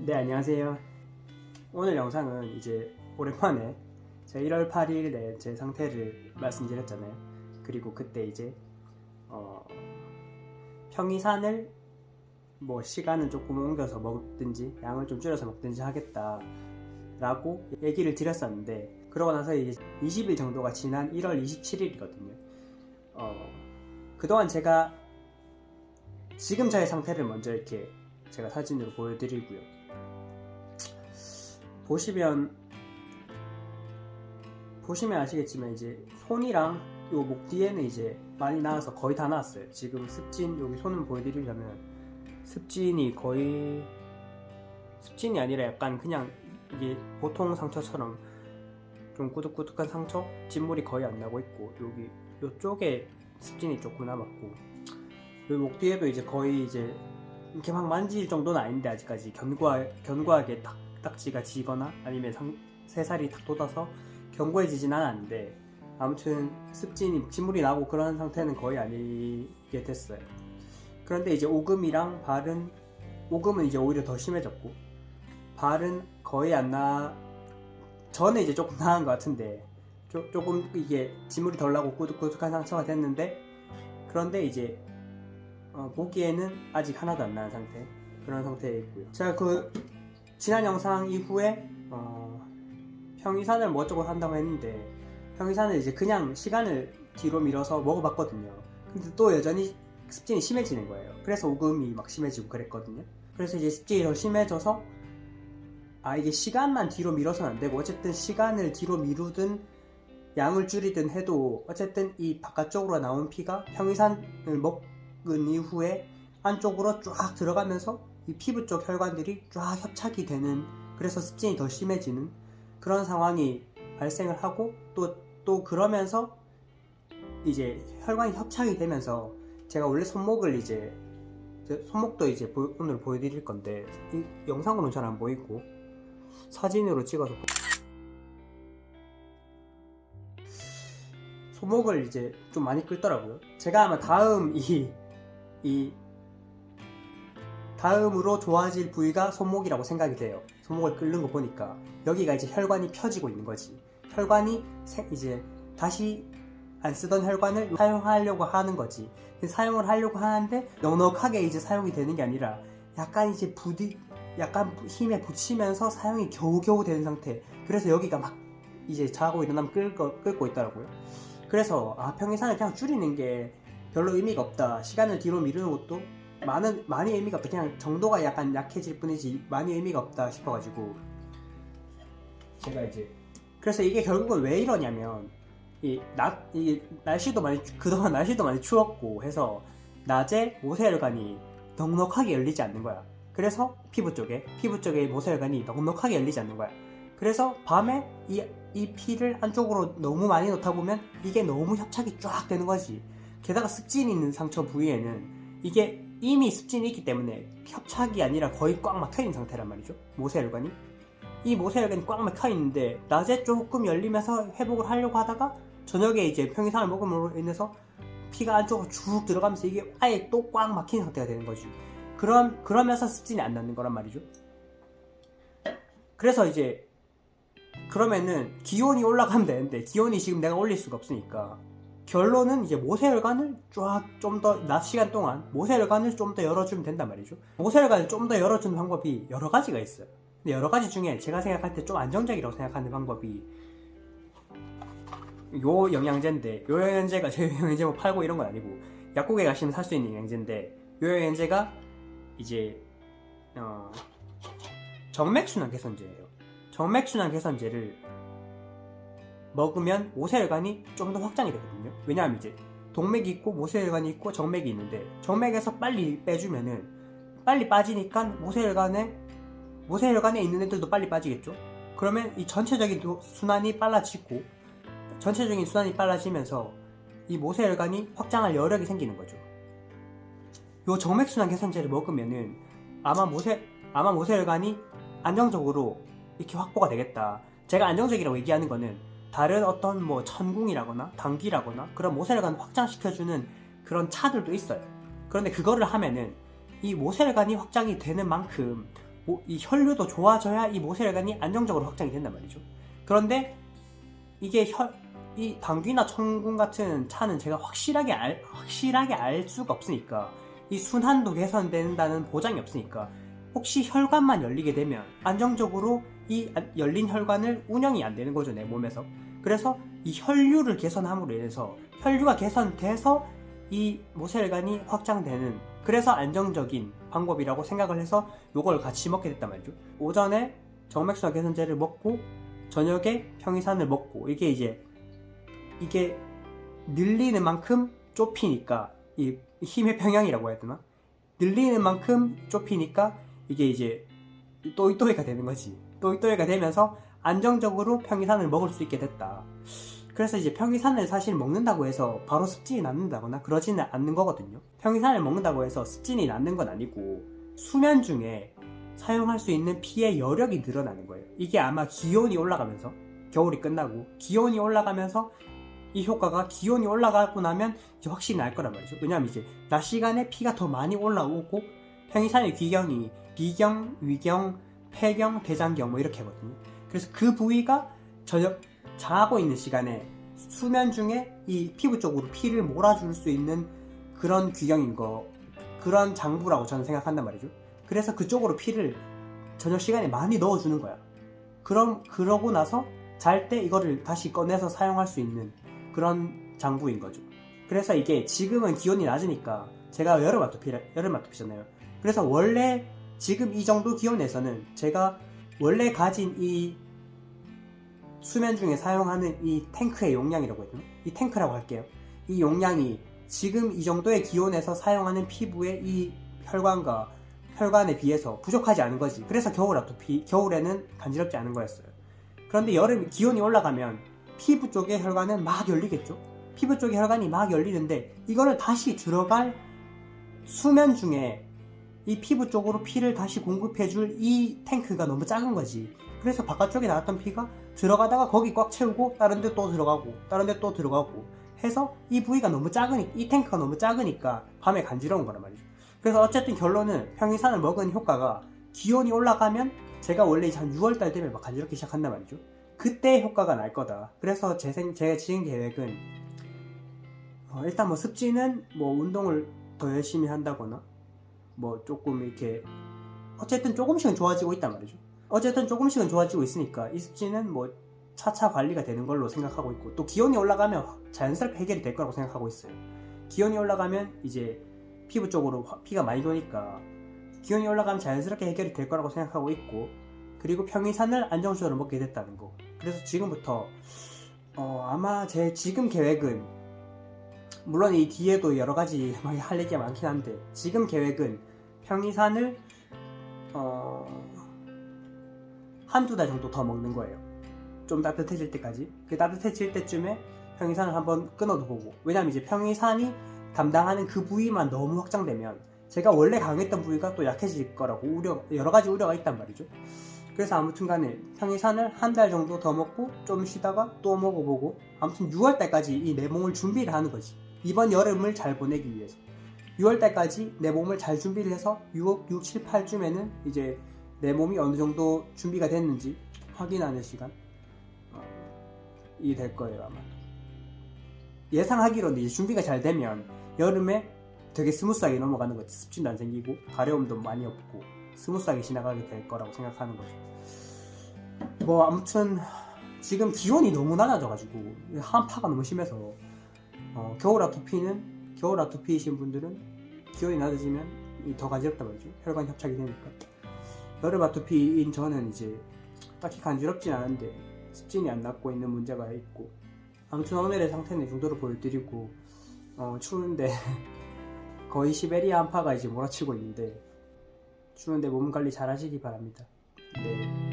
네, 안녕하세요. 오늘 영상은 이제 오랜만에 제가 1월 8일에 제 상태를 말씀드렸잖아요. 그리고 그때 이제 평이산을 뭐 시간은 조금 옮겨서 먹든지 양을 좀 줄여서 먹든지 하겠다 라고 얘기를 드렸었는데, 그러고 나서 이제 20일 정도가 지난 1월 27일이거든요. 그동안 제가 지금 저의 상태를 먼저 이렇게 제가 사진으로 보여드리고요. 보시면 아시겠지만 이제 손이랑 요 목 뒤에는 이제 많이 나와서 거의 다 나왔어요. 지금 습진, 여기 손을 보여드리려면 습진이 거의, 습진이 아니라 약간 그냥 이게 보통 상처처럼 좀 꾸덕꾸덕한 상처, 진물이 거의 안 나고 있고, 여기 요쪽에 습진이 조금 남았고, 요 목 뒤에도 이제 거의 이제 이렇게 막 만질 정도는 아닌데 아직까지 견고하게 딱지가 지거나 아니면 새살이 탁 돋아서 견고해지진 않았는데, 아무튼 습진이 진물이 나고 그런 상태는 거의 아니게 됐어요. 그런데 이제 오금이랑 발은, 오금은 이제 오히려 더 심해졌고 발은 거의 안 나. 전에 이제 조금 나은 것 같은데 조금 이게 진물이 덜 나고 꾸덕꾸덕한 상처가 됐는데, 그런데 이제 보기에는 아직 하나도 안 나은 상태, 그런 상태에 있고요. 제가 그 지난 영상 이후에 평이산을 뭐 어쩌고 한다고 했는데, 평이산을 이제 그냥 시간을 뒤로 밀어서 먹어봤거든요. 근데 또 여전히 습진이 심해지는 거예요. 그래서 오금이 막 심해지고 그랬거든요. 그래서 이제 습진이 더 심해져서 이게 시간만 뒤로 밀어서는 안 되고, 어쨌든 시간을 뒤로 미루든 양을 줄이든 해도 어쨌든 이 바깥쪽으로 나온 피가 평이산을 먹은 이후에 안쪽으로 쫙 들어가면서 이 피부 쪽 혈관들이 쫙 협착이 되는, 그래서 습진이 더 심해지는 그런 상황이 발생을 하고, 또 그러면서 이제 혈관이 협착이 되면서, 제가 원래 손목을 이제 손목도 이제 오늘 보여드릴 건데, 이 영상으로는 잘 안 보이고 사진으로 찍어서 손목을 이제 좀 많이 끓더라고요. 제가 아마 다음으로 좋아질 부위가 손목이라고 생각이 돼요. 손목을 끓는 거 보니까 여기가 이제 혈관이 펴지고 있는 거지. 혈관이 이제 다시 안 쓰던 혈관을 사용하려고 하는 거지. 사용을 하려고 하는데 넉넉하게 이제 사용이 되는 게 아니라 약간 이제 약간 힘에 붙이면서 사용이 겨우겨우 되는 상태. 그래서 여기가 막 이제 자고 일어나면 끓고 있더라고요. 그래서 평이산을 그냥 줄이는 게 별로 의미가 없다, 시간을 뒤로 미루는 것도 많이 의미가 없다, 그냥 정도가 약간 약해질 뿐이지 많이 의미가 없다 싶어가지고, 제가 이제 그래서 이게 결국은 왜 이러냐면, 그동안 날씨도 많이 추웠고 해서 낮에 모세혈관이 넉넉하게 열리지 않는 거야. 그래서 피부 쪽에 모세혈관이 넉넉하게 열리지 않는 거야. 그래서 밤에 이 피를 안쪽으로 너무 많이 넣다 보면 이게 너무 협착이 쫙 되는 거지. 게다가 습진이 있는 상처 부위에는 이게 이미 습진이 있기 때문에 협착이 아니라 거의 꽉 막혀있는 상태란 말이죠. 모세혈관이. 이 모세혈관이 꽉 막혀있는데 낮에 조금 열리면서 회복을 하려고 하다가 저녁에 이제 평이산을 먹음으로 인해서 피가 안쪽으로 쭉 들어가면서 이게 아예 또 꽉 막힌 상태가 되는 거지. 그러면서 습진이 안 나는 거란 말이죠. 그래서 이제 그러면은 기온이 올라가면 되는데, 기온이 지금 내가 올릴 수가 없으니까 결론은 이제 모세혈관을 쫙 좀 더 낮 시간 동안 모세혈관을 좀 더 열어주면 된단 말이죠. 모세혈관을 좀 더 열어주는 방법이 여러 가지가 있어요. 근데 여러 가지 중에 제가 생각할 때 좀 안정적이라고 생각하는 방법이 요 영양제인데, 요 영양제가 제 영양제 뭐 팔고 이런 건 아니고 약국에 가시면 살 수 있는 영양제인데, 요 영양제가 이제 정맥순환 개선제예요. 정맥순환 개선제를 먹으면 모세혈관이 좀 더 확장이 되거든요. 왜냐하면 이제 동맥이 있고 모세혈관이 있고 정맥이 있는데, 정맥에서 빨리 빼주면은 빨리 빠지니까 모세혈관에 있는 애들도 빨리 빠지겠죠. 그러면 이 전체적인 순환이 빨라지고, 전체적인 순환이 빨라지면서 이 모세혈관이 확장할 여력이 생기는 거죠. 요 정맥순환 개선제를 먹으면은 아마 모세혈관이 안정적으로 이렇게 확보가 되겠다. 제가 안정적이라고 얘기하는 거는 다른 어떤 뭐 천궁이라거나 당귀라거나 그런 모세혈관 확장시켜주는 그런 차들도 있어요. 그런데 그거를 하면은 이 모세혈관이 확장이 되는 만큼 이 혈류도 좋아져야 이 모세혈관이 안정적으로 확장이 된단 말이죠. 그런데 이게 이 당귀나 청군 같은 차는 제가 확실하게 알 수가 없으니까, 이 순환도 개선된다는 보장이 없으니까 혹시 혈관만 열리게 되면 안정적으로 이 열린 혈관을 운영이 안 되는 거죠, 내 몸에서. 그래서 이 혈류를 개선함으로 인해서 혈류가 개선돼서 이 모세혈관이 확장되는, 그래서 안정적인 방법이라고 생각을 해서 요걸 같이 먹게 됐단 말이죠. 오전에 정맥수화 개선제를 먹고 저녁에 평이산을 먹고, 이게 늘리는 만큼 좁히니까, 이 힘의 평형이라고 해야 되나? 늘리는 만큼 좁히니까 이게 이제 또이또이가 되는 거지. 또이또이가 되면서 안정적으로 평이산을 먹을 수 있게 됐다. 그래서 이제 평이산을 사실 먹는다고 해서 바로 습진이 낫는다거나 그러지는 않는 거거든요. 평이산을 먹는다고 해서 습진이 낫는 건 아니고, 수면 중에 사용할 수 있는 피의 여력이 늘어나는 거예요. 이게 아마 기온이 올라가면서, 겨울이 끝나고 기온이 올라가면서 이 효과가, 기온이 올라가고 나면 이제 확실히 날 거란 말이죠. 왜냐하면 이제 낮 시간에 피가 더 많이 올라오고, 평이산의 귀경이 비경, 위경, 폐경, 대장경 뭐 이렇게 하거든요. 그래서 그 부위가 자고 있는 시간에 수면 중에 이 피부 쪽으로 피를 몰아줄 수 있는 그런 귀경인 거, 그런 장부라고 저는 생각한단 말이죠. 그래서 그쪽으로 피를 저녁 시간에 많이 넣어주는 거야. 그러고 나서 잘 때 이거를 다시 꺼내서 사용할 수 있는 그런 장부인 거죠. 그래서 이게 지금은 기온이 낮으니까, 제가 여름 아토피잖아요. 그래서 원래 지금 이 정도 기온에서는 제가 원래 가진 이 수면 중에 사용하는 이 탱크의 용량이라고 해야 되나? 이 탱크라고 할게요. 이 용량이 지금 이 정도의 기온에서 사용하는 피부의 이 혈관에 비해서 부족하지 않은 거지. 그래서 겨울에는 간지럽지 않은 거였어요. 그런데 여름 기온이 올라가면 피부 쪽의 혈관은 막 열리겠죠. 피부 쪽의 혈관이 막 열리는데, 이거를 다시 들어갈 수면 중에 이 피부 쪽으로 피를 다시 공급해줄 이 탱크가 너무 작은 거지. 그래서 바깥쪽에 나왔던 피가 들어가다가 거기 꽉 채우고 다른 데 또 들어가고 다른 데 또 들어가고 해서 이 부위가 너무 작으니까, 이 탱크가 너무 작으니까 밤에 간지러운 거란 말이죠. 그래서 어쨌든 결론은 평이산을 먹은 효과가, 기온이 올라가면 제가 원래 한 6월달 되면 막 간지럽기 시작한단 말이죠. 그때 효과가 날 거다. 그래서 제가 지은 계획은 일단 뭐 습진은 뭐 운동을 더 열심히 한다거나 뭐 조금 이렇게 어쨌든 조금씩은 좋아지고 있단 말이죠. 어쨌든 조금씩은 좋아지고 있으니까 이 습진은 뭐 차차 관리가 되는 걸로 생각하고 있고, 또 기온이 올라가면 자연스럽게 해결이 될 거라고 생각하고 있어요. 기온이 올라가면 이제 피부 쪽으로 피가 많이 도니까 기온이 올라가면 자연스럽게 해결이 될 거라고 생각하고 있고, 그리고 평이산을 안정적으로 먹게 됐다는 거. 그래서 지금부터 아마 제 지금 계획은, 물론 이 뒤에도 여러 가지 할 얘기가 많긴 한데, 지금 계획은 평이산을 한두 달 정도 더 먹는 거예요. 좀 따뜻해질 때까지. 그 따뜻해질 때쯤에 평이산을 한번 끊어도 보고, 왜냐면 이제 평이산이 담당하는 그 부위만 너무 확장되면 제가 원래 강했던 부위가 또 약해질 거라고 여러 가지 우려가 있단 말이죠. 그래서 아무튼 간에 평이산을 한 달 정도 더 먹고 좀 쉬다가 또 먹어보고, 아무튼 6월달까지 이 내 몸을 준비를 하는 거지. 이번 여름을 잘 보내기 위해서 6월달까지 내 몸을 잘 준비를 해서 6, 7, 8쯤에는 이제 내 몸이 어느 정도 준비가 됐는지 확인하는 시간 이 될 거예요. 아마 예상하기로는 이제 준비가 잘 되면 여름에 되게 스무스하게 넘어가는 거지. 습진도 안 생기고 가려움도 많이 없고 스무스하게 지나가게 될 거라고 생각하는 거죠. 뭐 아무튼 지금 기온이 너무 낮아져가지고 한파가 너무 심해서 겨울 아토피이신 분들은 기온이 낮아지면 더 간지럽단 말이죠. 혈관 협착이 되니까. 여름 아토피인 저는 이제 딱히 간지럽진 않은데 습진이 안 낫고 있는 문제가 있고, 아무튼 오늘의 상태는 이 정도로 보여드리고, 추운데 거의 시베리아 한파가 이제 몰아치고 있는데, 추운데 몸 관리 잘 하시기 바랍니다. 네.